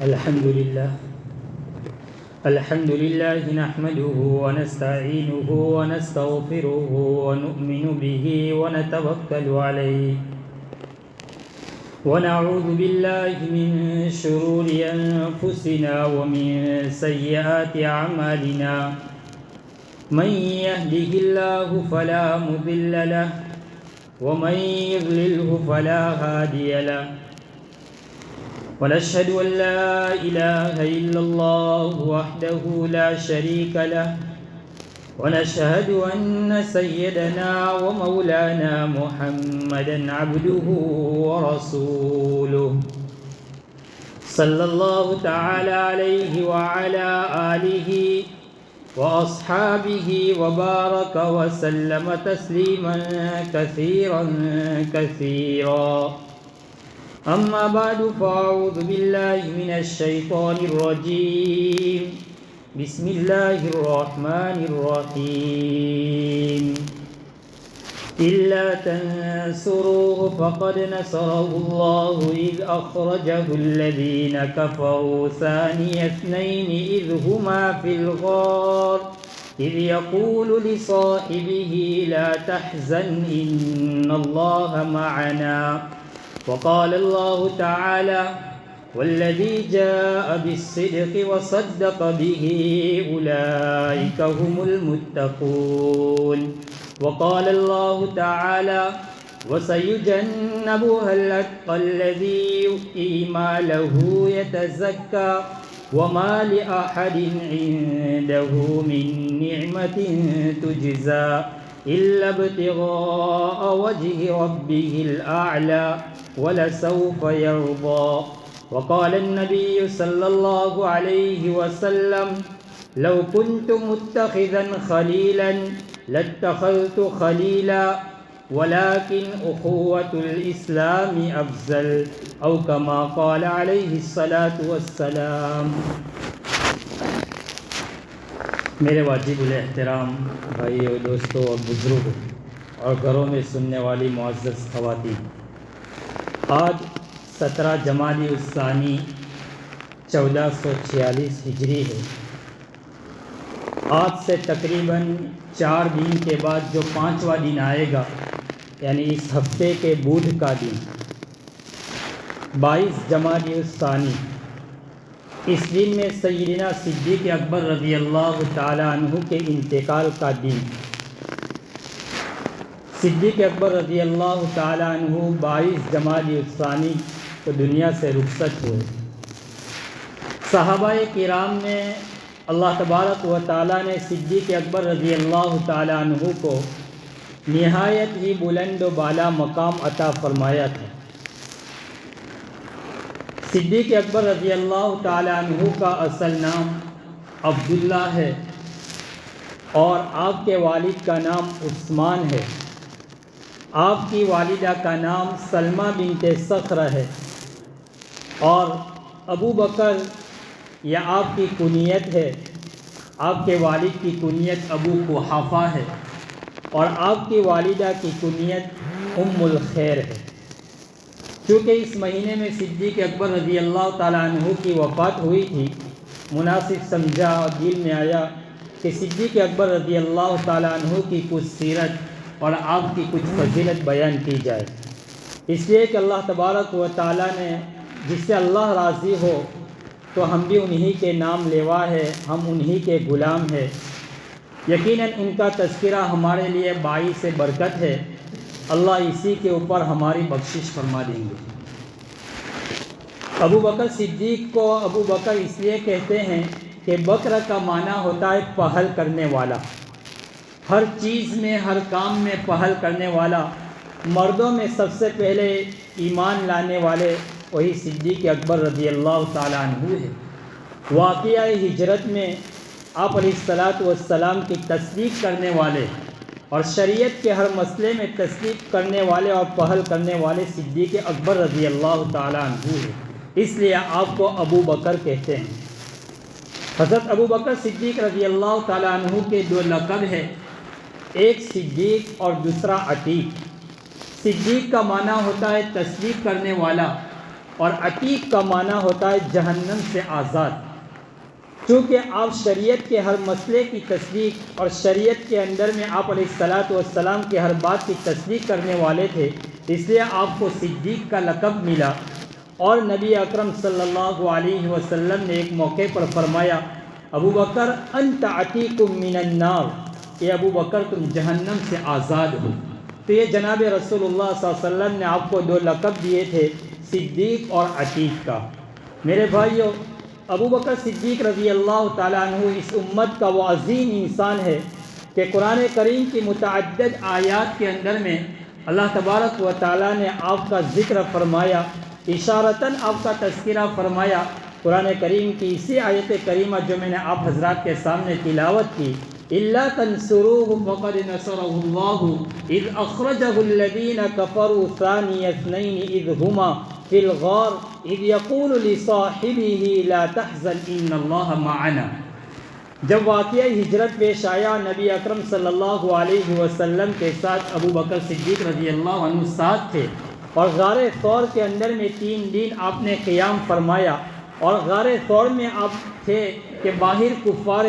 الحمد لله نحمده ونستعينه ونستغفره ونؤمن به ونتوكل عليه ونعوذ بالله من شرور أنفسنا ومن سيئات أعمالنا من يهده الله فلا مضل له ومن يضلله فلا هادي له ونشهد أن لا إله إلا الله وحده لا شريك له ونشهد أن سيدنا ومولانا محمدا عبده ورسوله صلى الله تعالى عليه وعلى آله وأصحابه وبارك وسلم تسليما كثيرا كثيرا أما بعد فأعوذ بالله من الشيطان الرجيم بسم الله الرحمن الرحيم إلا تنصروه فقد نصره الله إذ أخرجه الذين كفروا ثاني اثنين إذ هما في الغار إذ يقول لصاحبه لا تحزن إن الله معنا وقال الله تعالى والذي جاء بالصدق وصدق به أولئك هم المتقون وقال الله تعالى وسيجنبها الأتقى الذي يؤتي ماله يتزكى وما لأحد عنده من نعمة تجزى إلا ابتغاء وجه ربه الأعلى ولسوف يرضى وقال النبي صلى الله عليه وسلم لو كنت متخذا خليلا لاتخذت خليلا ولكن أخوة الإسلام أفضل أو كما قال عليه الصلاة والسلام. میرے واجب الاحترام بھائیو، دوستو اور بزرگوں اور گھروں میں سننے والی معزز خواتین، آج 17 جمادی الثانی 1446 ہجری ہے. آج سے تقریباً 4 دن کے بعد جو 5واں دن آئے گا، یعنی اس ہفتے کے بدھ کا دن 22 جمادی الثانی، اس دن میں سیدنا صدیق اکبر رضی اللہ تعالی عنہ کے انتقال کا دن. صدیق اکبر رضی اللہ تعالی عنہ 22 جمادی الثانی کو دنیا سے رخصت ہوئے. صحابہ کرام نے اللہ تبارک و تعالی نے صدیق اکبر رضی اللہ تعالی عنہ کو نہایت ہی بلند و بالا مقام عطا فرمایا تھا. صدیق اکبر رضی اللہ تعالی عنہ کا اصل نام عبداللہ ہے اور آپ کے والد کا نام عثمان ہے. آپ کی والدہ کا نام سلمہ بنت صخر ہے اور ابو بکر یا آپ کی کنیت ہے. آپ کے والد کی کنیت ابو قحافہ ہے اور آپ کی والدہ کی کنیت ام الخیر ہے. چونکہ اس مہینے میں صدیق اکبر رضی اللہ تعالیٰ عنہ کی وفات ہوئی تھی، مناسب سمجھا اور دل میں آیا کہ صدیق اکبر رضی اللہ تعالیٰ عنہ کی کچھ سیرت اور آپ کی کچھ فضیلت بیان کی جائے. اس لیے کہ اللہ تبارک و تعالیٰ نے جس سے اللہ راضی ہو تو ہم بھی انہی کے نام لیوا ہے، ہم انہی کے غلام ہیں. یقیناً ان کا تذکرہ ہمارے لیے باعث برکت ہے. اللہ اسی کے اوپر ہماری بخشش فرما دیں گے. ابو بکر صدیق کو ابو بکر اس لیے کہتے ہیں کہ بکر کا معنی ہوتا ہے پہل کرنے والا، ہر چیز میں ہر کام میں پہل کرنے والا. مردوں میں سب سے پہلے ایمان لانے والے وہی صدیق اکبر رضی اللہ تعالیٰ عنہ ہے. واقعہ ہجرت میں آپ علیہ الصلاۃ والسلام کی تصدیق کرنے والے اور شریعت کے ہر مسئلے میں تصدیق کرنے والے اور پہل کرنے والے صدیق اکبر رضی اللہ تعالیٰ عنہ ہے. اس لیے آپ کو ابو بکر کہتے ہیں. حضرت ابو بکر صدیق رضی اللہ تعالیٰ عنہ کے 2 لقب ہیں، ایک صدیق اور دوسرا عتیق. صدیق کا معنی ہوتا ہے تصدیق کرنے والا اور عتیق کا معنی ہوتا ہے جہنم سے آزاد۔ چونکہ آپ شریعت کے ہر مسئلے کی تصدیق اور شریعت کے اندر میں آپ علیہ الصلاۃ والسلام کی ہر بات کی تصدیق کرنے والے تھے، اس لیے آپ کو صدیق کا لقب ملا۔ اور نبی اکرم صلی اللہ علیہ وسلم نے ایک موقع پر فرمایا، ابو بکر انت عتیق من النار، کہ ابو بکر تم جہنم سے آزاد ہو۔ تو یہ جناب رسول اللہ صلی اللہ علیہ وسلم نے آپ کو دو لقب دیے تھے، صدیق اور عتیق کا۔ میرے بھائیو، ابو بکر صدیق رضی اللہ تعالیٰ عنہ اس امت کا وہ عظیم انسان ہے کہ قرآن کریم کی متعدد آیات کے اندر میں اللہ تبارک و تعالیٰ نے آپ کا ذکر فرمایا، اشارتاً آپ کا تذکرہ فرمایا۔ قرآن کریم کی اسی آیت کریمہ جو میں نے آپ حضرات کے سامنے تلاوت کی، إِلَّا تَنْصُرُوهُ فَقَدْ نَصَرَهُ اللَّهُ إِذْ أَخْرَجَهُ الَّذِينَ كَفَرُوا ثَانِيَ اثْنَيْنِ إِذْ هُمَا فِي الْغَارِ إِذْ يَقُولُ لِصَاحِبِهِ لَا تَحْزَنْ إِنَّ اللَّهَ مَعَنَا۔ جب واقعہ ہجرت پیش آیا، نبی اکرم صلی اللہ علیہ وسلم کے ساتھ ابو بکر صدیق رضی اللہ عنہ ساتھ تھے، اور غار ثور کے اندر میں 3 دن آپ نے قیام فرمایا۔ اور غار ثور میں آپ تھے کہ باہر کفار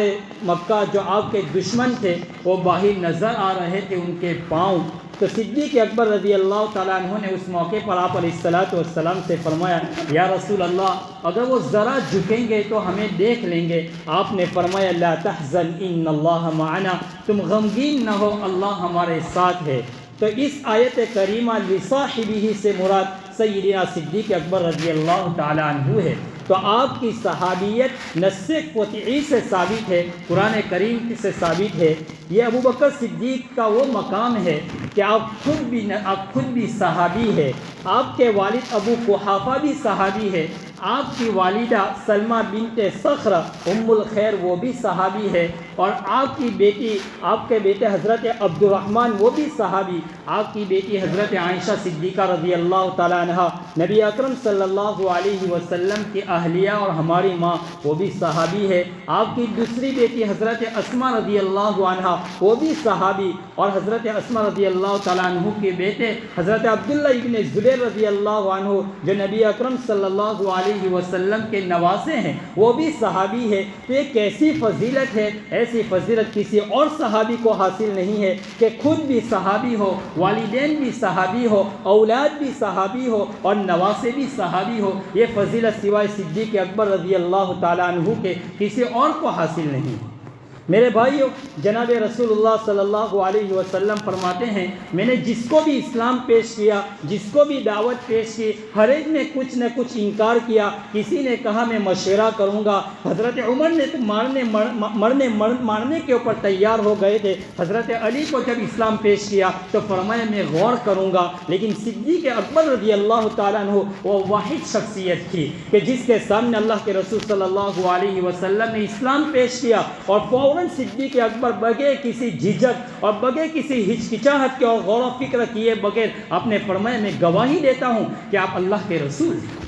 مکہ جو آپ کے دشمن تھے وہ باہر نظر آ رہے تھے، ان کے پاؤں۔ تو صدیق اکبر رضی اللہ تعالیٰ عنہ نے اس موقع پر آپ علیہ الصلاۃ والسلام سے فرمایا، یا رسول اللہ، اگر وہ ذرا جھکیں گے تو ہمیں دیکھ لیں گے۔ آپ نے فرمایا، لا تحزن ان اللہ معنا، تم غمگین نہ ہو، اللہ ہمارے ساتھ ہے۔ تو اس آیت کریمہ لصاحبہ سے مراد سیدنا صدیق اکبر رضی اللہ تعالیٰ عنہ ہے۔ تو آپ کی صحابیت نص قطعی سے ثابت ہے، قرآن کریم سے ثابت ہے۔ یہ ابو بکر صدیق کا وہ مقام ہے کہ آپ خود بھی صحابی ہے۔ آپ کے والد ابو قحافہ بھی صحابی ہے، آپ کی والدہ سلمہ بنت صخر ام الخیر وہ بھی صحابی ہے، اور آپ کی بیٹی، آپ کے بیٹے حضرت عبد الرحمن وہ بھی صحابی، آپ کی بیٹی حضرت عائشہ صدیقہ رضی اللہ تعالیٰ عنہ نبی اکرم صلی اللہ علیہ وسلم کی اہلیہ اور ہماری ماں وہ بھی صحابی ہے۔ آپ کی دوسری بیٹی حضرت اسماء رضی اللہ عنہ وہ بھی صحابی، اور حضرت اسماء رضی اللہ تعالیٰ عنہ کے بیٹے حضرت عبداللہ ابن زبیر رضی اللہ عنہ جو نبی اکرم صلی اللہ علیہ وسلم کے نواسے ہیں وہ بھی صحابی ہے۔ تو یہ کیسی فضیلت ہے، ایسی فضیلت کسی اور صحابی کو حاصل نہیں ہے کہ خود بھی صحابی ہو، والدین بھی صحابی ہو، اولاد بھی صحابی ہو، اور نواسے بھی صحابی ہو۔ یہ فضیلت سوائے صدیق اکبر رضی اللہ تعالیٰ عنہ کے کسی اور کو حاصل نہیں۔ میرے بھائیو، جناب رسول اللہ صلی اللہ علیہ وسلم فرماتے ہیں، میں نے جس کو بھی اسلام پیش کیا، جس کو بھی دعوت پیش کی، ہر ایک نے کچھ نہ کچھ انکار کیا۔ کسی نے کہا میں مشورہ کروں گا، حضرت عمر نے تو مارنے کے اوپر تیار ہو گئے تھے۔ حضرت علی کو جب اسلام پیش کیا تو فرمایا میں غور کروں گا۔ لیکن صدیق اکبر رضی اللہ تعالیٰ عنہ وہ واحد شخصیت تھی کہ جس کے سامنے اللہ کے رسول صلی اللہ علیہ وسلم نے اسلام پیش کیا، اور فوراً صدیق اکبر بغیر کسی جھجک اور بغیر کسی ہچکچاہٹ کے اور غور و فکر کیے بغیر آپ نے فرمایا میں گواہی دیتا ہوں کہ آپ اللہ کے رسول ہیں۔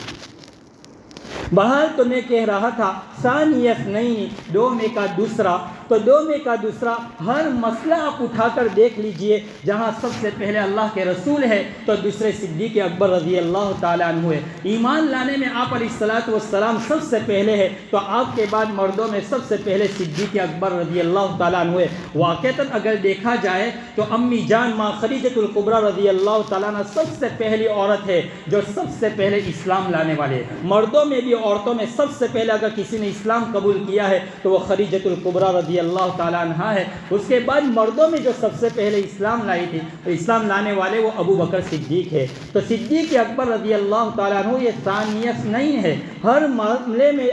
بہرحال تو میں کہہ رہا تھا ثانی اثنین، دو میں کا دوسرا، تو دو میں کا دوسرا ہر مسئلہ آپ اٹھا کر دیکھ لیجئے، جہاں سب سے پہلے اللہ کے رسول ہے تو دوسرے صدیق اکبر رضی اللہ تعالیٰ عنہ ہے۔ ایمان لانے میں آپ علیہ الصلاۃ والسلام سب سے پہلے ہے، تو آپ کے بعد مردوں میں سب سے پہلے صدیق اکبر رضی اللہ تعالیٰ عنہ ہے۔ واقعتاً اگر دیکھا جائے تو امی جان ماں خدیجہ الکبریٰ رضی اللہ تعالیٰ عنہ سب سے پہلی عورت ہے جو سب سے پہلے اسلام لانے والے۔ مردوں میں بھی عورتوں میں سب سے پہلے اگر کسی نے اسلام قبول کیا ہے تو وہ خدیجہ الکبریٰ رضی اللہ تعالیٰ عنہ ہے۔ اس کے بعد مردوں میں جو سب سے پہلے اسلام لائی تھی، اسلام لانے والے وہ ابو بکر صدیق ہے۔ تو صدیق اکبر رضی اللہ تعالیٰ عنہ یہ ثانیت نہیں ہے، ہر معاملے میں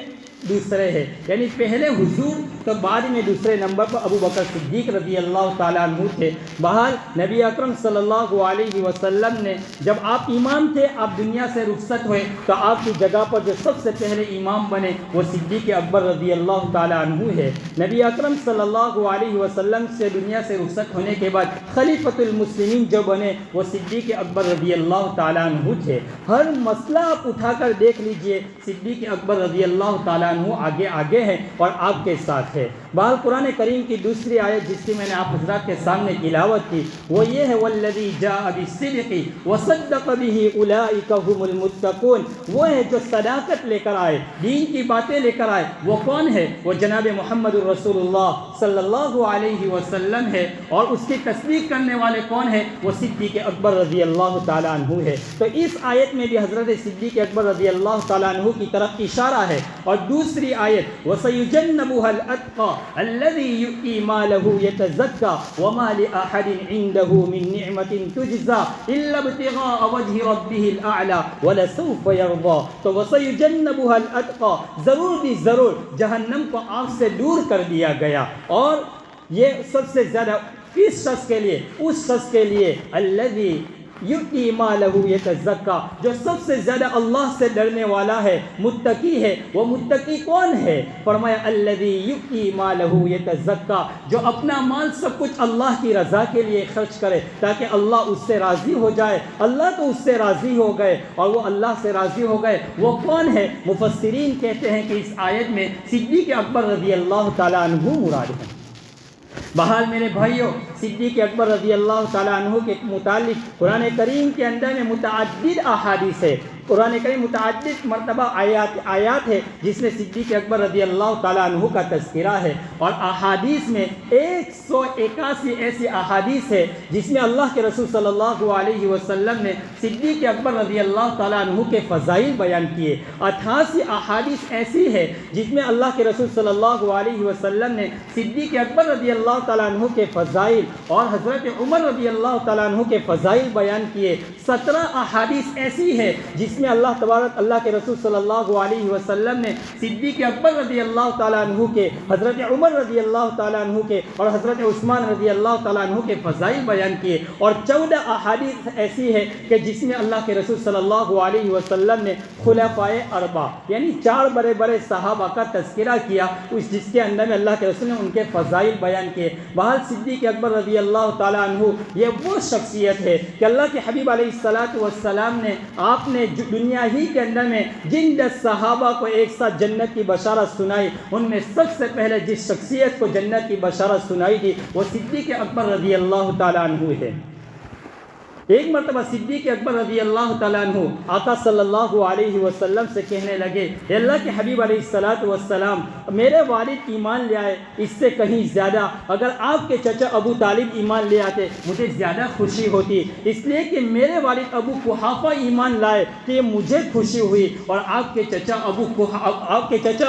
دوسرے ہے، یعنی پہلے حضور تو بعد میں دوسرے نمبر پر ابو بکر صدیق رضی اللہ تعالیٰ عنہ تھے۔ بہرحال نبی اکرم صلی اللہ علیہ وسلم نے جب آپ امام تھے، آپ دنیا سے رخصت ہوئے، تو آپ کی جگہ پر جو سب سے پہلے امام بنے وہ صدیق اکبر رضی اللہ تعالیٰ عنہ ہے۔ نبی اکرم صلی اللہ علیہ وسلم سے دنیا سے رخصت ہونے کے بعد خلیفۃ المسلمین جو بنے وہ صدیق اکبر رضی اللہ تعالیٰ عنہ تھے۔ ہر مسئلہ آپ اٹھا کر دیکھ لیجئے، صدیق اکبر رضی اللہ تعالیٰ عنہ آگے ہیں اور آپ کے ساتھ ہے۔ ہے۔ بہرحال قرآن کریم کی دوسری آیت جس کی میں نے آپ حضرات کے سامنے تلاوت کی وہ یہ ہے والذی جاء بالصدق وصدق به اولئک هم المتقون، وہ ہے جو صداقت لے کر آئے، دین کی باتیں لے کر آئے۔ وہ کون ہے؟ وہ جناب محمد الرسول اللہ صلی اللہ علیہ وسلم ہے، اور اس کی تصدیق کرنے والے کون ہیں؟ وہ صدیق اکبر رضی اللہ تعالیٰ عنہ ہے۔ تو اس آیت میں بھی حضرت صدیق اکبر رضی اللہ تعالیٰ عنہ کی طرف اشارہ ہے۔ اور دوسری آیت وَسَيُجَنَّبُهَا الْأَتْقَى الَّذِي يُؤْتِي مَالَهُ يَتَزَكَّى وَمَا لِأَحَدٍ عِندَهُ مِن نِّعْمَةٍ تُجْزَى إِلَّا ابْتِغَاءَ وَجْهِ رَبِّهِ الْأَعْلَى وَلَسَوْفَ يَرْضَى۔ تو وَسَيُجَنَّبُهَا الْأَتْقَى، ضرور بھی ضرور جہنم کو آگ سے دور کر دیا گیا، اور یہ سب سے زیادہ اس شخص کے لیے الذی یؤتی مالہ یتزکا، جو سب سے زیادہ اللہ سے ڈرنے والا ہے، متقی ہے۔ وہ متقی کون ہے؟ فرمایا الذی یؤتی مالہ یتزکا، جو اپنا مال سب کچھ اللہ کی رضا کے لیے خرچ کرے تاکہ اللہ اس سے راضی ہو جائے۔ اللہ تو اس سے راضی ہو گئے اور وہ اللہ سے راضی ہو گئے، وہ کون ہے؟ مفسرین کہتے ہیں کہ اس آیت میں صدیق اکبر رضی اللہ تعالیٰ عنہ مراد ہے۔ بہرحال میرے بھائیوں، صدیق اکبر رضی اللہ تعالیٰ عنہ کے متعلق قرآن کریم کے اندر میں متعدد احادیث ہے۔ قرآن کریم متعدد مرتبہ آیات ہے جس میں صدیق اکبر رضی اللہ تعالیٰ عنہ کا تذکرہ ہے، اور احادیث میں 181 ایسی احادیث ہے جس میں اللہ کے رسول صلی اللہ علیہ وسلم نے صدیق اکبر رضی اللہ تعالیٰ عنہ کے فضائل بیان کیے۔ 88 احادیث ایسی ہے جس میں اللہ کے رسول صلی اللہ علیہ وسلم نے صدیق اکبر رضی اللہ تعالیٰ عنہ کے فضائل اور حضرت عمر رضی اللہ تعالیٰ عنہ کے فضائل بیان کیے۔ 17 احادیث ایسی ہے جس میں اللہ کے رسول صلی اللہ علیہ وسلم نے صدیق اکبر رضی اللہ تعالیٰ عنہ کے، حضرت عمر رضی اللہ تعالیٰ عنہ کے اور حضرت عثمان رضی اللہ تعالیٰ عنہ کے فضائل بیان کیے۔ اور 14 احادیث ایسی ہے کہ جس میں اللہ کے رسول صلی اللہ علیہ وسلم نے خلفائے اربعہ یعنی 4 بڑے بڑے صحابہ کا تذکرہ کیا، جس کے اندر میں اللہ کے رسول نے ان کے فضائل بیان کیے۔ بہرحال صدیق اکبر رضی اللہ تعالیٰ عنہ یہ وہ شخصیت ہے کہ اللہ کے حبیب علیہ الصلاۃ والسلام نے آپ نے دنیا ہی کے اندر میں جن 10 صحابہ کو ایک ساتھ جنت کی بشارت سنائی، ان میں سب سے پہلے جس شخصیت کو جنت کی بشارت سنائی تھی وہ صدیق اکبر رضی اللہ تعالیٰ عنہ ہے۔ ایک مرتبہ صدیق اکبر رضی اللہ تعالیٰ عنہ آقا صلی اللہ علیہ وسلم سے کہنے لگے، اے اللہ کے حبیب علیہ الصلاۃ والسلام، میرے والد ایمان لے آئے، اس سے کہیں زیادہ اگر آپ کے چچا ابو طالب ایمان لے آتے مجھے زیادہ خوشی ہوتی، اس لیے کہ میرے والد ابو قحافہ ایمان لائے کہ یہ مجھے خوشی ہوئی، اور آپ کے چچا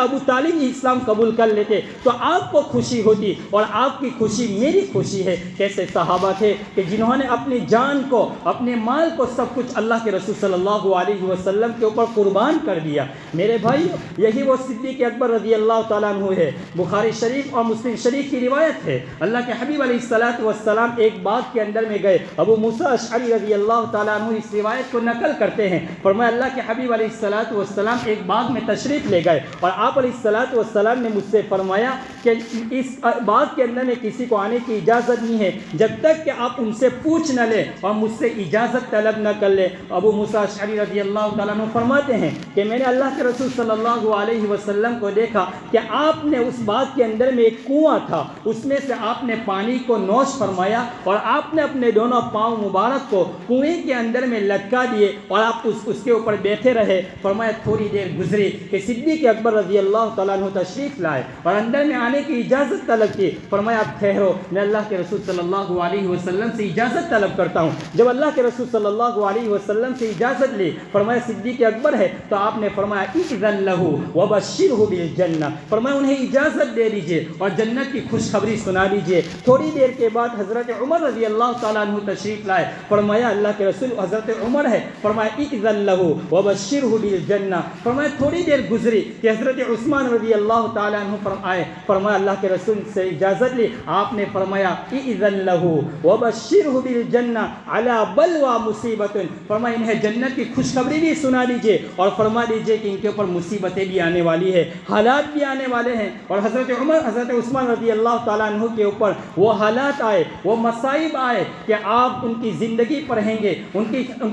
ابو طالب اسلام قبول کر لیتے تو آپ کو خوشی ہوتی، اور آپ کی خوشی میری خوشی ہے۔ کیسے صحابہ تھے کہ جنہوں نے اپنی جان کو، اپنے مال کو، سب کچھ اللہ کے رسول صلی اللہ علیہ وسلم کے اوپر قربان کر دیا۔ میرے بھائی، یہی وہ صدیق اکبر رضی اللہ تعالیٰ عنہ ہے۔ بخاری شریف اور مسلم شریف کی روایت ہے، اللہ کے حبیب علیہ الصلاۃ والسلام ایک باغ کے اندر میں گئے۔ ابو موسیٰ اشعری رضی اللہ تعالیٰ عنہ اس روایت کو نقل کرتے ہیں، فرمایا اللہ کے حبیب علیہ الصلاۃ والسلام ایک باغ میں تشریف لے گئے، اور آپ علیہ الصلاۃ والسلام نے مجھ سے فرمایا کہ اس باغ کے اندر میں کسی کو آنے کی اجازت نہیں ہے جب تک کہ آپ ان سے پوچھ نہ لیں اور مجھ سے اجازت طلب نہ کر لے۔ ابو موسیٰ اشعری رضی اللہ تعالیٰ عنہ فرماتے ہیں کہ میں نے اللہ کے رسول صلی اللہ علیہ وسلم کو دیکھا کہ آپ نے اس باغ کے اندر میں ایک کنواں تھا، اس میں سے آپ نے پانی کو نوش فرمایا، اور آپ نے اپنے دونوں پاؤں مبارک کو کنویں کے اندر میں لٹکا دیے، اور آپ اس کے اوپر بیٹھے رہے۔ فرمایا تھوڑی دیر گزری کہ صدیق اکبر رضی اللہ تعالیٰ عنہ تشریف لائے اور اندر میں آنے کی اجازت طلب کی۔ فرمایا آپ ٹھہرو، میں اللہ کے رسول صلی اللہ علیہ وسلم سے اجازت طلب کرتا ہوں۔ جب اللہ کے رسول صلی اللہ علیہ وسلم سے اجازت لی، فرمایا صدیق اکبر ہے، تو آپ نے فرمایا اذن لہ وبشرہ بالجنہ، فرمایا انہیں اجازت دے دیجئے اور جنت کی خوشخبری سنا دیجئے۔ تھوڑی دیر کے بعد حضرت عمر رضی اللہ تعالیٰ عنہ تشریف لائے، فرمایا اللہ کے رسول، حضرت عمر ہے، فرمایا اذن لہ وبشرہ بالجنہ۔ فرمایا تھوڑی دیر گزری کہ حضرت عثمان رضی اللہ تعالیٰ عنہ آئے، فرمایا اللہ کے رسول سے اجازت لی، آپ نے فرمایا اذن لہ وبشرہ بالجنہ علی فیہا بلوا مصیبت، فرمایا انہیں جنت کی خوشخبری بھی سنا دیجئے اور فرما دیجئے کہ ان کے اوپر مصیبتیں بھی آنے والی ہے، حالات بھی آنے والے ہیں۔ اور حضرت عمر، حضرت عثمان رضی اللہ تعالیٰ عنہ کے اوپر وہ حالات آئے، وہ مصائب آئے کہ آپ ان کی زندگی پڑھیں گے، ان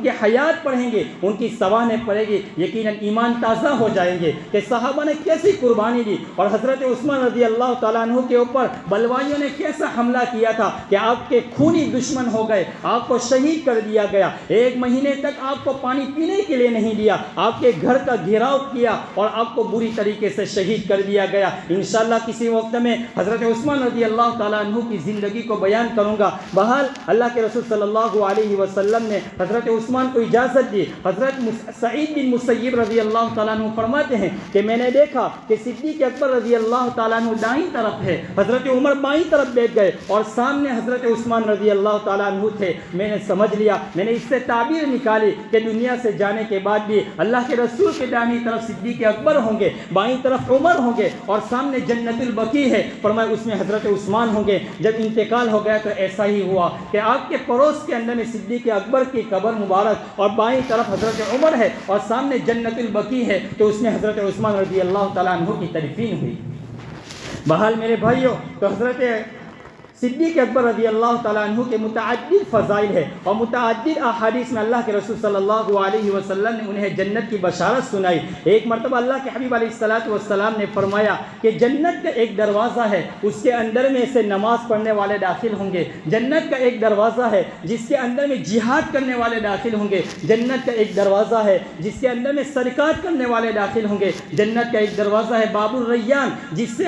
کی حیات پڑھیں گے، ان کی سوانح پڑھیں گے، یقیناً ایمان تازہ ہو جائیں گے کہ صحابہ نے کیسی قربانی دی اور حضرت عثمان رضی اللہ تعالیٰ عنہ کے اوپر بلوائیوں نے کیسا حملہ کیا تھا کہ آپ کے خونی دشمن ہو گئے، آپ کو شہید کر دیا گیا، 1 مہینے تک آپ کو پانی پینے کے لیے نہیں دیا، آپ کے گھر کا گھیراؤ کیا اور آپ کو بری طریقے سے شہید کر دیا گیا۔ انشاءاللہ کسی وقت میں حضرت عثمان رضی اللہ تعالیٰ عنہ کی زندگی کو بیان کروں گا۔ بہرحال اللہ کے رسول صلی اللہ علیہ وسلم نے حضرت عثمان کو اجازت دی۔ حضرت سعید بن مسیب رضی اللہ تعالیٰ عنہ فرماتے ہیں کہ میں نے دیکھا کہ صدیق اکبر رضی اللہ تعالیٰ عنہ دائیں طرف ہے، حضرت عمر بائیں طرف بیٹھ گئے اور سامنے حضرت عثمان رضی اللہ تعالیٰ عنہ تھے۔ میں نے سمجھ لیا، میں نے اس سے تعبیر نکالی کہ دنیا سے جانے کے بعد بھی اللہ کے رسول کے دائیں طرف صدیق اکبر ہوں گے، بائیں طرف عمر ہوں گے اور سامنے جنت البقیع ہے، فرمایا اس میں حضرت عثمان ہوں گے۔ جب انتقال ہو گیا تو ایسا ہی ہوا کہ آپ کے پڑوس کے اندر میں صدیق اکبر کی قبر مبارک اور بائیں طرف حضرت عمر ہے اور سامنے جنت البقیع ہے، تو اس میں حضرت عثمان رضی اللہ تعالیٰ عنہ کی تدفین ہوئی۔ بہرحال میرے بھائیوں، تو حضرت صدیق اکبر رضی اللہ تعالیٰ عنہ کے متعدد فضائل ہے اور متعدد احادیث میں اللہ کے رسول صلی اللہ علیہ وسلم نے انہیں جنت کی بشارت سنائی۔ ایک مرتبہ اللہ کے حبیب علیہ السلام نے فرمایا کہ جنت کا ایک دروازہ ہے، اس کے اندر میں سے نماز پڑھنے والے داخل ہوں گے۔ جنت کا ایک دروازہ ہے جس کے اندر میں جہاد کرنے والے داخل ہوں گے۔ جنت کا ایک دروازہ ہے جس کے اندر میں صدقات کرنے والے داخل ہوں گے۔ جنت کا ایک دروازہ ہے باب الریان، جس سے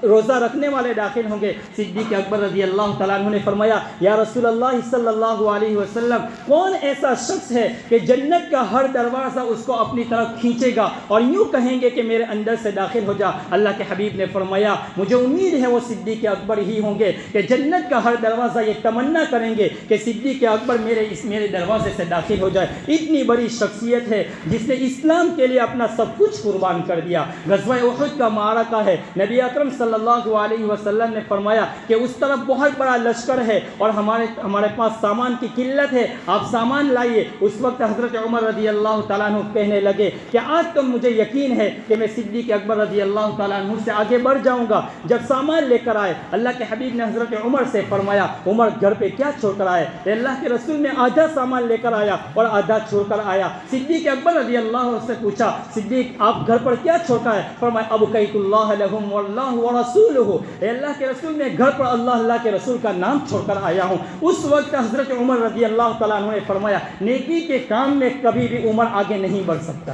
روزہ رکھنے والے داخل ہوں گے۔ صدیق اکبر رضی اللہ تعالیٰ عنہ نے فرمایا یا رسول اللہ صلی اللہ علیہ وسلم، کون ایسا شخص ہے کہ جنت کا ہر دروازہ اس کو اپنی طرف کھینچے گا اور یوں کہیں گے کہ میرے اندر سے داخل ہو جا؟ اللہ کے حبیب نے فرمایا مجھے امید ہے وہ صدیق اکبر ہی ہوں گے کہ جنت کا ہر دروازہ یہ تمنا کریں گے کہ صدیق اکبر میرے دروازے سے داخل ہو جائے۔ اتنی بڑی شخصیت ہے جس نے اسلام کے لیے اپنا سب کچھ قربان کر دیا۔ غزوہ احد کا معرکہ ہے، نبی اکرم صلی اللہ علیہ وسلم نے فرمایا کہ اس طرف بہت بڑا لشکر ہے اور ہمارے پاس سامان کی قلت ہے، آپ سامان لائیے۔ اس وقت حضرت عمر رضی اللہ تعالیٰ عنہ کہنے لگے کہ آج تو مجھے یقین ہے کہ میں صدیق اکبر رضی اللہ تعالیٰ عنہ سے آگے بڑھ جاؤں گا۔ جب سامان لے کر آئے، اللہ کے حبیب نے حضرت عمر سے فرمایا عمر گھر پہ کیا چھوڑ کر آئے؟ اللہ کے رسول نے آدھا سامان لے کر آیا اور آدھا چھوڑ کر آیا۔ صدیق اکبر رضی اللہ عنہ سے پوچھا صدیق آپ گھر پر کیا چھوڑ کر آئے؟ فرمایا ابقیت اللہ لہم واللہ ورسولہ، اللہ کے رسول میں گھر پر اللہ کے رسول کا نام چھوڑ کر آیا ہوں۔ اس وقت حضرت عمر رضی اللہ تعالیٰ عنہ نے فرمایا نیکی کے کام میں کبھی بھی عمر آگے نہیں بڑھ سکتا،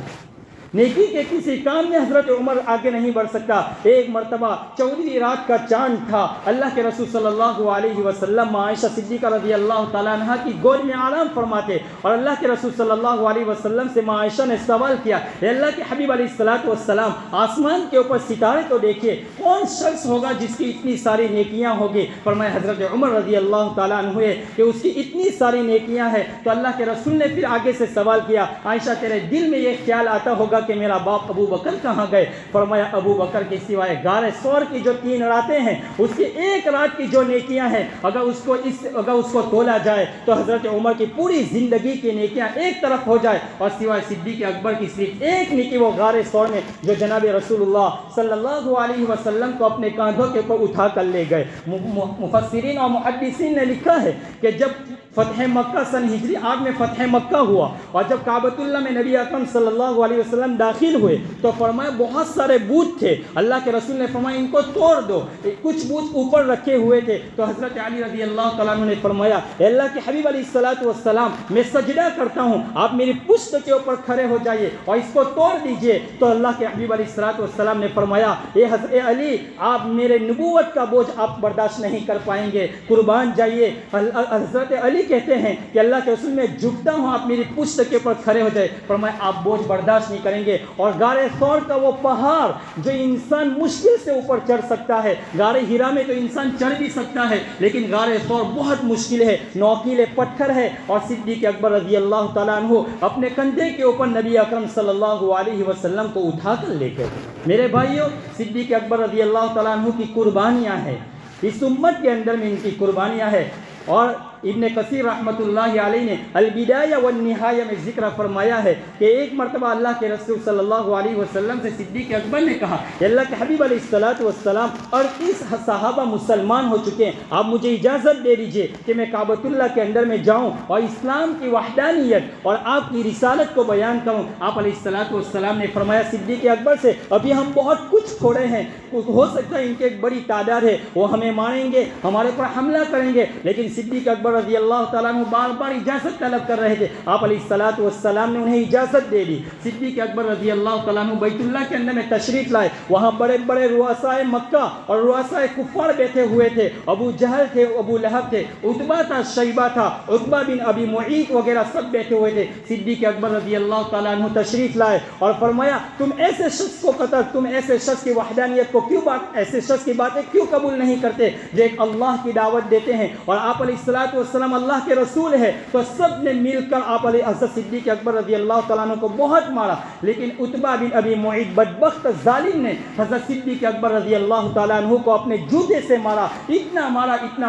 نیکی کے کسی کام میں حضرت عمر آگے نہیں بڑھ سکتا۔ ایک مرتبہ 14ویں رات کا چاند تھا، اللہ کے رسول صلی اللہ علیہ وسلم عائشہ صدیقہ رضی اللہ تعالیٰ عنہ کی گود میں آرام فرماتے اور اللہ کے رسول صلی اللہ علیہ وسلم سے عائشہ نے سوال کیا اے اللہ کے حبیب علیہ السلام، آسمان کے اوپر ستارے تو دیکھیے، کون شخص ہوگا جس کی اتنی ساری نیکیاں ہوگی؟ فرمایا حضرت عمر رضی اللہ تعالیٰ عنہ ہے کہ اس کی اتنی ساری نیکیاں ہیں۔ تو اللہ کے رسول نے پھر آگے سے سوال کیا عائشہ تیرے دل میں یہ خیال آتا ہوگا کہ میرا باپ ابو بکر کہاں گئے؟ فرمایا ابو بکر کے سوائے غار ثور کی جو 3 راتیں ہیں اس کی ایک رات کی جو نیکیاں ہیں اگر اس کو تولا جائے تو حضرت عمر کی پوری زندگی کی نیکیاں ایک طرف ہو جائے، اور سوائے صدیق اکبر کی صرف ایک نیکی وہ غار ثور میں جو جناب رسول اللہ صلی اللہ علیہ وسلم کو اپنے کاندھوں کے اوپر اٹھا کر لے گئے۔ مفسرین اور محدثین نے لکھا ہے کہ جب فتح مکہ سن ہجری 8 میں فتح مکہ ہوا اور جب کعبۃ اللہ میں نبی اکرم صلی اللہ علیہ وسلم داخل ہوئے تو فرمایا بہت سارے بت تھے، اللہ کے رسول نے فرمایا ان کو توڑ دو۔ کچھ بت اوپر رکھے ہوئے تھے تو حضرت علی رضی اللہ تعالیٰ عنہ نے فرمایا اے اللہ کے حبیب علیہ السلام میں سجدہ کرتا ہوں، آپ میری پشت کے اوپر کھڑے ہو جائیے اور اس کو توڑ دیجئے۔ تو اللہ کے حبیب علیہ السلام نے فرمایا اے حضرت علی آپ میرے نبوت کا بوجھ آپ برداشت نہیں کر پائیں گے، قربان جائیے۔ حضرت علی کہتے ہیں کہ اللہ کے رسول میں جھکتا ہوں آپ میری پشت کے اوپر کھڑے ہو جائے۔ فرمایا آپ بوجھ برداشت نہیں کریں گے، اور غار ثور کا وہ پہاڑ جو انسان مشکل سے اوپر چڑھ سکتا ہے، غار ہرا میں تو انسان چڑھ بھی سکتا ہے لیکن غار ثور بہت مشکل ہے، نوکیلے پتھر ہے، اور صدیق اکبر رضی اللہ تعالیٰ عنہ اپنے کندھے کے اوپر نبی اکرم صلی اللہ علیہ وسلم کو اٹھا کر لے گئے۔ میرے بھائیوں صدیق اکبر رضی اللہ تعالیٰ عنہ کی قربانیاں ہیں، اس امت کے اندر میں ان کی قربانیاں ہیں، اور ابن کثیر رحمۃ اللہ علیہ نے البدایہ والنہایہ میں ذکر فرمایا ہے کہ ایک مرتبہ اللہ کے رسول صلی اللہ علیہ وسلم سے صدیق اکبر نے کہا کہ اللہ کے حبیب علیہ السلام 38 صحابہ مسلمان ہو چکے ہیں، آپ مجھے اجازت دے دیجئے کہ میں کعبۃ اللہ کے اندر میں جاؤں اور اسلام کی وحدانیت اور آپ کی رسالت کو بیان کروں۔ آپ علیہ السلام نے فرمایا صدیق اکبر سے ابھی ہم بہت کچھ چھوڑے ہیں، ہو سکتا ہے ان کی ایک بڑی تعداد ہے، وہ ہمیں ماریں گے، ہمارے پر حملہ کریں گے، لیکن صدیق اکبر رضی اللہ تعالیٰ عنہ بار بار اجازت طلب کر رہے تھے۔ آپ علیہ السلام نے انہیں اجازت دے دی۔ صدیق اکبر رضی اللہ تعالیٰ عنہ بیت اللہ کے اندر میں تشریف لائے، وہاں بڑے بڑے رؤسائے مکہ اور رؤسائے کفار بیٹھے ہوئے تھے، ابو جہل تھے، ابو لہب تھے، عتبہ تھا، شیبہ تھا، عتبہ بن ابی معیط وغیرہ سب بیٹھے ہوئے تھے۔ صدیق اکبر رضی اللہ تعالیٰ عنہ تشریف لائے اور فرمایا تم ایسے شخص کو قتل، تم ایسے شخص کی وحدانیت کو کیوں ایسے شخص کی باتیں کیوں قبول نہیں کرتے جو ایک اللہ کی دعوت دیتے ہیں، اور آپ علیہ السلام اللہ کے رسول ہے۔ تو سب نے مل کر آپ علیہ حضرت صدیق اکبر رضی اللہ تعالیٰ عنہ کو بہت مارا، لیکن عتبہ بن ابی معیط بدبخت ظالم نے حضرت صدیق اکبر رضی اللہ تعالیٰ عنہ کو اپنے جوتے سے مارا، اتنا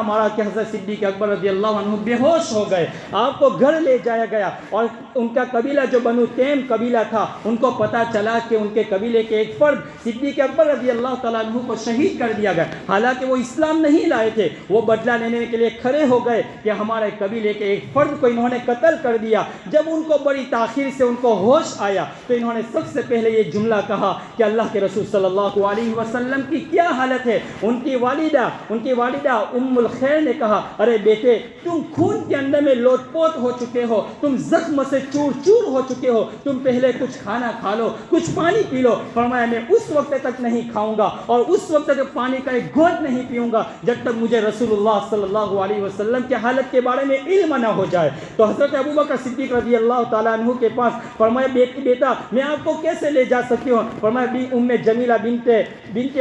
مارا کہ حضرت صدیق اکبر رضی اللہ عنہ بے ہوش ہو گئے۔ آپ کو گھر لے جایا گیا اور ان کا قبیلہ جو بنو تیم قبیلہ تھا، ان کو پتا چلا کہ ان کے قبیلے کے ایک فرد صدیق اکبر رضی اللہ تعالیٰ عنہ کو شہید کر دیا گیا، حالانکہ وہ اسلام نہیں لائے تھے، وہ بدلہ لینے کے لیے کھڑے ہو گئے کہ ہمارے قبیلے کے ایک فرد کو انہوں نے قتل کر دیا۔ جب ان کو بڑی تاخیر سے ان کو ہوش آیا تو انہوں نے سب سے پہلے یہ جملہ کہا کہ اللہ کے رسول صلی اللہ علیہ وسلم کی کیا حالت ہے۔ ان کی والدہ ام الخیر نے کہا ارے بیٹے تم خون کے اندر میں لوٹ پوٹ ہو چکے ہو، تم زخم سے چور چور ہو چکے ہو، تم پہلے کچھ کھانا کھا لو، کچھ پانی پی لو۔ فرمایا میں اس وقت تک نہیں کھاؤں گا اور اس وقت تک پانی کا ایک گھونٹ نہیں پیوں گا جب تک مجھے رسول اللہ صلی اللہ علیہ وسلم کی حالت کے بارے میں علم نہ ہو جائے۔ تو حضرت ابوبکر صدیق رضی اللہ تعالیٰ عنہ کے پاس فرمایا بیٹا میں آپ کو کیسے لے جا سکتی ہوں؟ فرمایا ام جمیلہ بنت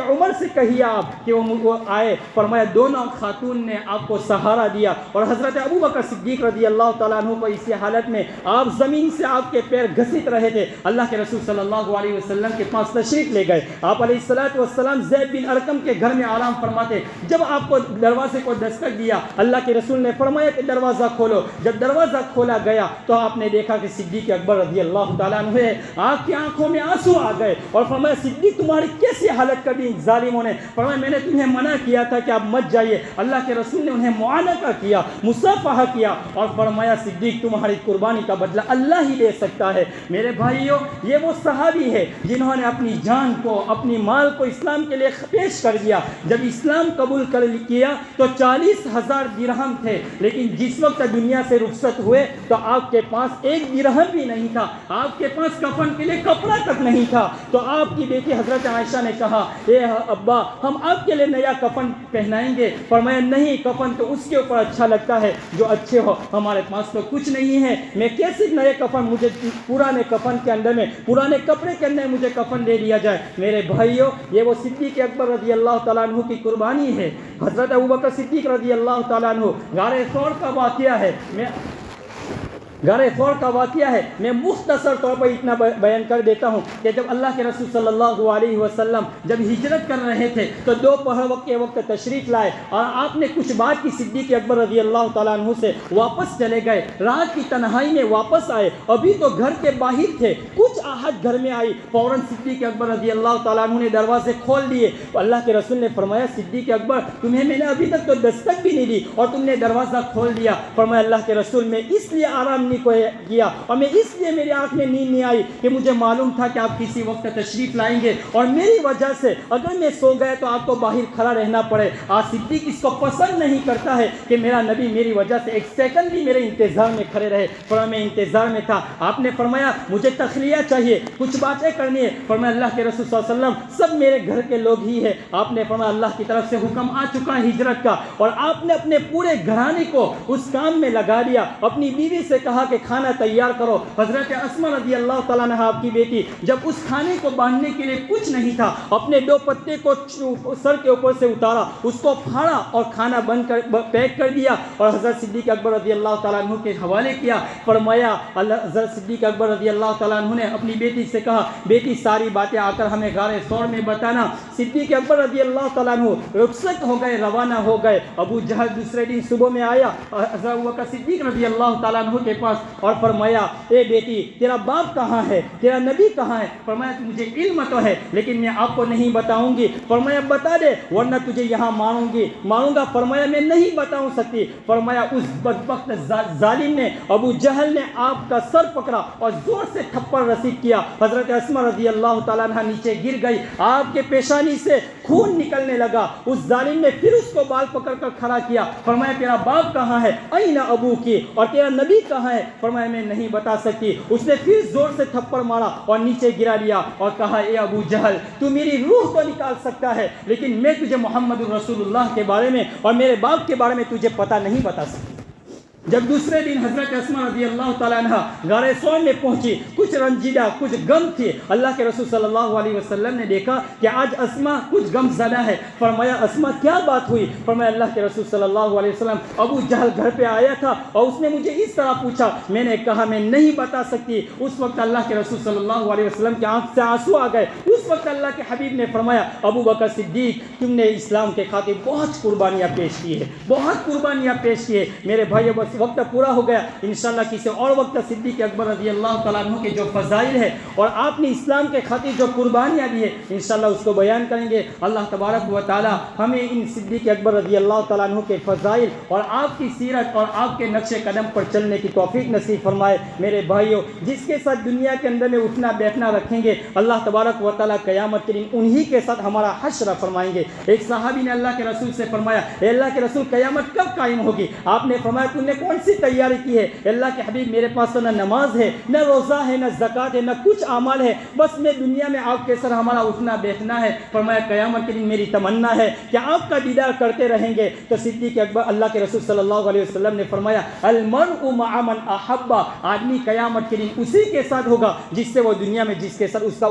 عمر سے کہیے آپ کہ وہ آئے۔ فرمایا دونوں خاتون نے آپ کو سہارا دیا اور حضرت ابوبکر صدیق رضی اللہ تعالیٰ عنہ کو اسی حالت میں آپ زمین سے آپ کے پیر گھسیٹ رہے تھے، اللہ کے رسول صلی اللہ علیہ وسلم کے پاس تشریف لے گئے۔ آپ علیہ السلام زید بن ارقم کے گھر میں آرام فرماتے، جب آپ کو دروازے کو دستک دیا اللہ کے رسول نے فرمایا کہ دروازہ کھولو۔ جب دروازہ کھولا گیا تو آپ نے دیکھا کہ صدیق اکبر رضی اللہ تعالیٰ عنہ ہے، آپ کی آنکھوں میں آنسو آ گئے اور فرمایا صدیق تمہاری کیسی حالت کر دی ظالموں نے؟ فرمایا میں نے تمہیں منع کیا تھا کہ آپ مت جائیے۔ اللہ کے رسول نے انہیں معانقہ کیا، مصافحہ کیا اور فرمایا صدیق تمہاری قربانی کا بدلہ اللہ ہی دے سکتا ہے۔ میرے بھائیوں یہ وہ صحابی ہے جنہوں نے اپنی جان کو اپنی مال کو اسلام کے لیے پیش کر دیا۔ جب اسلام قبول کر کیا تو 40,000 درہم تھے، لیکن جس وقت دنیا سے رخصت ہوئے تو آپ کے پاس ایک درہم بھی نہیں تھا، آپ کے پاس کفن کے لیے کپڑا تک نہیں تھا۔ تو آپ کی بیٹی حضرت عائشہ نے کہا اے ابا ہم آپ کے لیے نیا کفن پہنائیں گے۔ فرمایا نہیں، کفن تو اس کے اوپر اچھا لگتا ہے جو اچھے ہو، ہمارے پاس تو کچھ نہیں ہے، میں کیسے نئے کفن، مجھے پرانے کفن کے اندر میں پرانے کپڑے کے اندر مجھے کفن دے دیا جائے۔ میرے بھائیوں یہ وہ صدیق اکبر رضی اللہ تعالیٰ عنہ کی قربانی ہے۔ حضرت ابوبکر صدیق رضی اللہ تعالیٰ عنہ غار ثور کا واقعہ ہے، میں مختصر طور پر اتنا بیان کر دیتا ہوں کہ جب اللہ کے رسول صلی اللہ علیہ وسلم جب ہجرت کر رہے تھے تو دوپہر کے وقت تشریف لائے اور آپ نے کچھ بات کی صدیق اکبر رضی اللہ تعالیٰ عنہ سے، واپس چلے گئے، رات کی تنہائی میں واپس آئے، ابھی تو گھر کے باہر تھے، کچھ آہٹ گھر میں آئی، فوراً صدیق اکبر رضی اللہ تعالیٰ عنہ نے دروازے کھول دیے۔ اللہ کے رسول نے فرمایا صدیق اکبر تمہیں میں نے ابھی تک تو دستک بھی نہیں دی اور تم نے دروازہ کھول دیا۔ فرمایا اللہ کے رسول میں اس لیے آرام نہیں کیا اور میں اس لیے میری آنکھ میں نیند نہیں آئی کہ مجھے معلوم تھا کہ آپ کسی وقت تشریف لائیں گے اور میری وجہ سے اگر میں سو گیا تو آپ کو باہر کھڑا رہنا پڑے۔ آج صدیق اس کو پسند نہیں کرتا ہے کہ میرا نبی میری وجہ سے ایک سیکنڈ بھی میرے انتظار میں کھڑے رہے۔ فرمایا میں انتظار میں تھا، آپ نے فرمایا مجھے تخلیہ چاہیے، کچھ باتیں کرنی ہے۔ فرمایا اللہ کے رسول صلی اللہ علیہ وسلم سب میرے گھر کے لوگ ہی ہیں۔ آپ نے فرمایا اللہ کی طرف سے حکم آ چکا ہے ہجرت کا، اور آپ نے اپنے پورے گھرانے کو اس کام میں لگا دیا۔ اپنی بیوی سے کہا کہا کہ کھانا تیار کرو. حضرت اسما رضی اللہ تعالیٰ عنہ آپ کی بیٹی جب اس کھانے کو باندھنے کے لیے کچھ نہیں تھا, اپنے 2 پتے کو سر کے اوپر سے اتارا, اس کو پھاڑا اور کھانا بند کر پیک کر دیا اور حضرت صدیق اکبر رضی اللہ تعالیٰ عنہ کے حوالے کیا. فرمایا حضرت صدیق اکبر رضی اللہ تعالیٰ عنہ نے اپنی بیٹی سے کہا, بیٹی ساری باتیں آ کر ہمیں غار ثور میں بتانا. صدیق اکبر رضی اللہ تعالیٰ عنہ رخصت ہو گئے, روانہ ہو گئے. ابو جہل دوسرے دن صبح میں آیا حضرت ابوبکر صدیق رضی اللہ تعالیٰ عنہ کے پاس اور فرمایا, اے بیٹی تیرا باپ کہاں ہے, تیرا نبی کہاں ہے؟ فرمایا مجھے علم تو ہے لیکن میں آپ کو نہیں بتاؤں گی. فرمایا بتا دے ورنہ تجھے یہاں ماروں گا. فرمایا میں نہیں بتاؤں سکتی. فرمایا اس بدبخت ظالم نے, ابو جہل نے آپ کا سر پکڑا اور زور سے تھپڑ رسید کیا. حضرت اسما رضی اللہ تعالیٰ عنہ نیچے گر گئی, آپ کے پیشانی سے خون نکلنے لگا. اس ظالم نے پھر اس کو بال پکڑ کر کھڑا کیا. فرمایا تیرا باپ کہاں ہے, این ابو کی, اور تیرا نبی کہاں ہے؟ فرمایا میں نہیں بتا سکتی. اس نے پھر زور سے تھپڑ مارا اور نیچے گرا لیا اور کہا, اے ابو جہل تو میری روح تو نکال سکتا ہے لیکن میں تجھے محمد رسول اللہ کے بارے میں اور میرے باپ کے بارے میں تجھے پتہ نہیں بتا سکتی. جب دوسرے دن حضرت اسما رضی اللہ تعالیٰ عنہ غار ثور میں پہنچی, کچھ رنجیدہ کچھ غم تھی. اللہ کے رسول صلی اللہ علیہ وسلم نے دیکھا کہ آج اسما کچھ غم زدہ ہے. فرمایا اسما کیا بات ہوئی؟ فرمایا اللہ کے رسول صلی اللہ علیہ وسلم, ابو جہل گھر پہ آیا تھا اور اس نے مجھے اس طرح پوچھا, میں نے کہا میں نہیں بتا سکتی. اس وقت اللہ کے رسول صلی اللہ علیہ وسلم کی آنکھ سے آنسو آ گئے. اس وقت اللہ کے حبیب نے فرمایا, ابو بکر صدیق تم نے اسلام کے خاطر بہت قربانیاں پیش کی ہے, بہت قربانیاں پیش کی ہے. میرے بھائی بس وقت پورا ہو گیا, انشاءاللہ کسی اور وقت صدیق اکبر رضی اللہ تعالیٰ عنہ کے جو فضائل ہے اور آپ نے اسلام کے خاطر جو قربانیاں دی ہے انشاءاللہ اس کو بیان کریں گے. اللہ تبارک و تعالی ہمیں ان صدیق اکبر رضی اللہ تعالیٰ عنہ کے فضائل اور آپ کی سیرت اور آپ کے نقش قدم پر چلنے کی توفیق نصیب فرمائے. میرے بھائیوں, جس کے ساتھ دنیا کے اندر میں اٹھنا بیٹھنا رکھیں گے اللہ تبارک و تعالیٰ قیامت کے دن انہی کے ساتھ ہمارا حشر فرمائیں گے. ایک صحابی نے اللہ کے رسول سے فرمایا, اے اللہ کے رسول قیامت کب قائم ہوگی؟ آپ نے فرمایا تم نے کون سی تیاری کی ہے؟ اللہ کے حبیب میرے پاس تو نہ نماز ہے, نہ روزہ ہے, نہ زکوٰۃ ہے, نہ کچھ اعمال ہے, بس میں دنیا میں آپ کے سر ہمارا اٹھنا بیٹھنا ہے. فرمایا قیامت کے دن میری تمنا ہے کہ آپ کا دیدار کرتے رہیں گے. تو صدیق اکبر اللہ کے رسول صلی اللہ علیہ وسلم نے فرمایا, المرء مع من احب, آدمی قیامت کے دن اسی کے ساتھ ہوگا جس سے وہ دنیا میں جس کے ساتھ اس کا